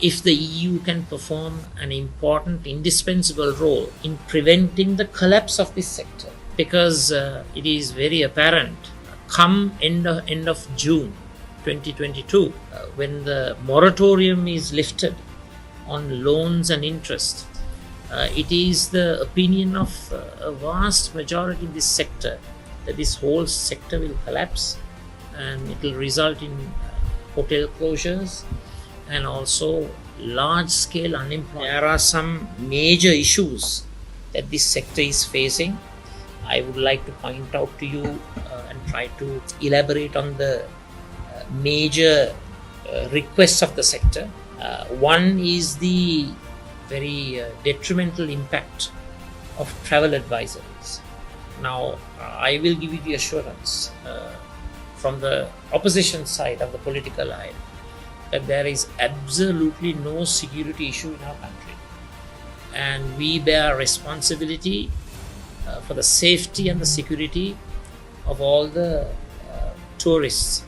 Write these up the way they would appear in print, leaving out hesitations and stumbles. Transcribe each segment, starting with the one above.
if the EU can perform an important, indispensable role in preventing the collapse of this sector, because it is very apparent come end of June 2022, when the moratorium is lifted on loans and interest, it is the opinion of a vast majority in this sector that this whole sector will collapse, and it will result in hotel closures and also large-scale unemployment. There are some major issues that this sector is facing. I would like to point out to you and try to elaborate on the major requests of the sector. One is the very detrimental impact of travel advisories. Now, I will give you the assurance from the opposition side of the political aisle that there is absolutely no security issue in our country, and we bear responsibility for the safety and the security of all the tourists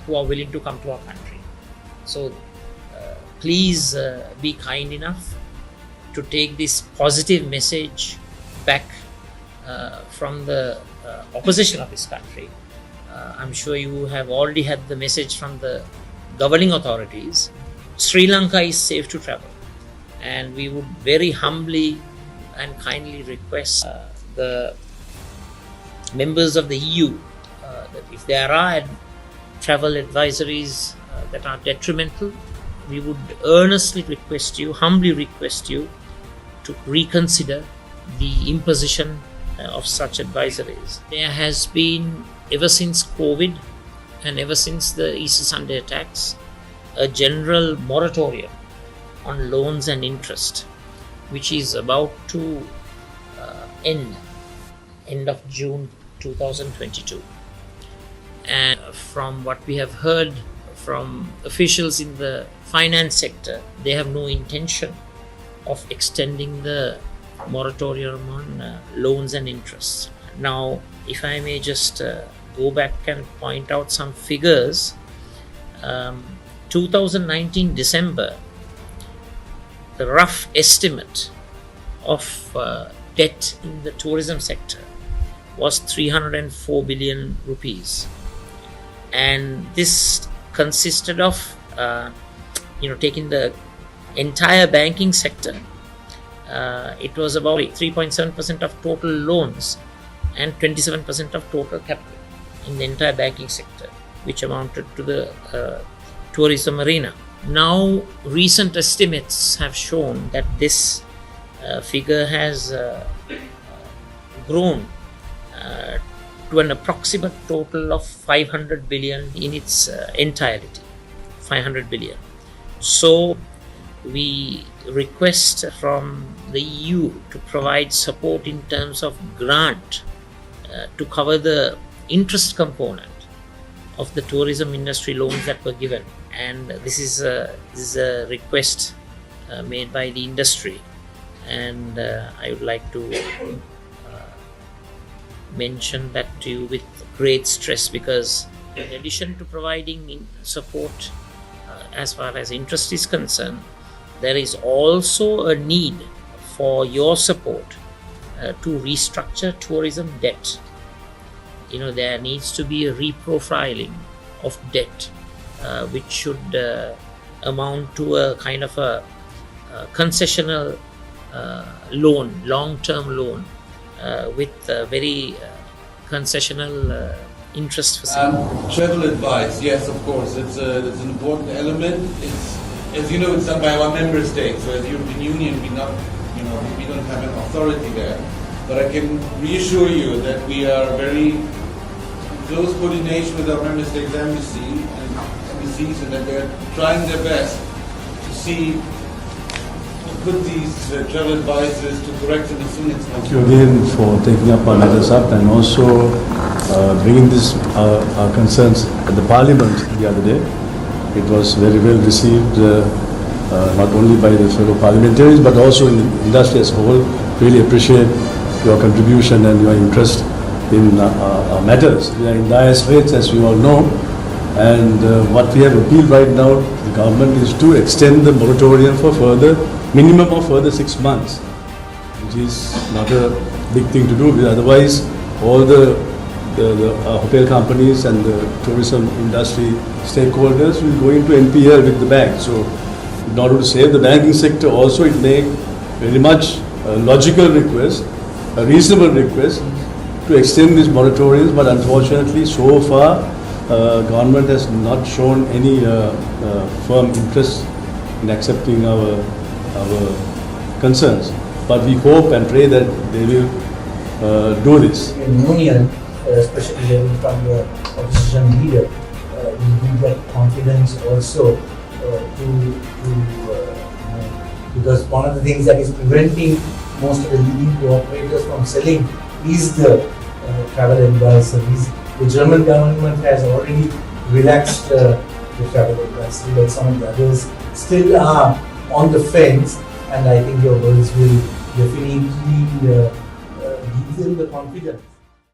who are willing to come to our country. So please be kind enough to take this positive message back from the opposition of this country. I'm sure you have already had the message from the governing authorities. Sri Lanka is safe to travel, and we would very humbly and kindly request the members of the EU that if there are travel advisories that are detrimental, we would earnestly request you, humbly request you, to reconsider the imposition of such advisories. There has been, ever since COVID and ever since the Easter Sunday attacks, a general moratorium on loans and interest, which is about to end of June 2022. And from what we have heard from officials in the finance sector, they have no intention of extending the moratorium on loans and interest. Now, if I may just go back and point out some figures. 2019 December, the rough estimate of debt in the tourism sector was 304 billion rupees, and this consisted of taking the entire banking sector, it was about 3.7% of total loans and 27% of total capital in the entire banking sector, which amounted to the tourism arena. Now, recent estimates have shown that this figure has grown to an approximate total of 500 billion in its entirety. 500 billion. So, we request from the EU to provide support in terms of grant to cover the interest component of the tourism industry loans that were given. And this is a request made by the industry, and I would like to mention that to you with great stress, because in addition to providing support as far as interest is concerned, there is also a need for your support to restructure tourism debt. There needs to be a reprofiling of debt, which should amount to a kind of a concessional loan, long-term loan, with very concessional interest facility. Travel advice, yes, of course, it's an important element. It's, as you know, it's done by our member states. So as the European Union, we don't have an authority there. But I can reassure you that we are very close coordination with our member states' embassies, and that they're trying their best to see to put these travel advices to correct them as soon as possible. Thank you again for taking up our matters up and also bringing this our concerns at the Parliament the other day. It was very well received, not only by the fellow parliamentarians but also in the industry as a whole. Really appreciate your contribution and your interest in matters. We are in dire straits, as you all know, And what we have appealed right now to the government is to extend the moratorium for minimum of further 6 months, which is not a big thing to do, because otherwise all the hotel companies and the tourism industry stakeholders will go into NPL with the bank. So in order to save the banking sector also, it made very much a logical request, a reasonable request to extend these moratoriums, but unfortunately so far government has not shown any firm interest in accepting our concerns. But we hope and pray that they will do this. Union, especially from the opposition leader, will give that confidence also because one of the things that is preventing most of the leading operators from selling is the travel advice service. The German government has already relaxed the travel advice, but some of the others still are on the fence, and I think your words will definitely give them the confidence.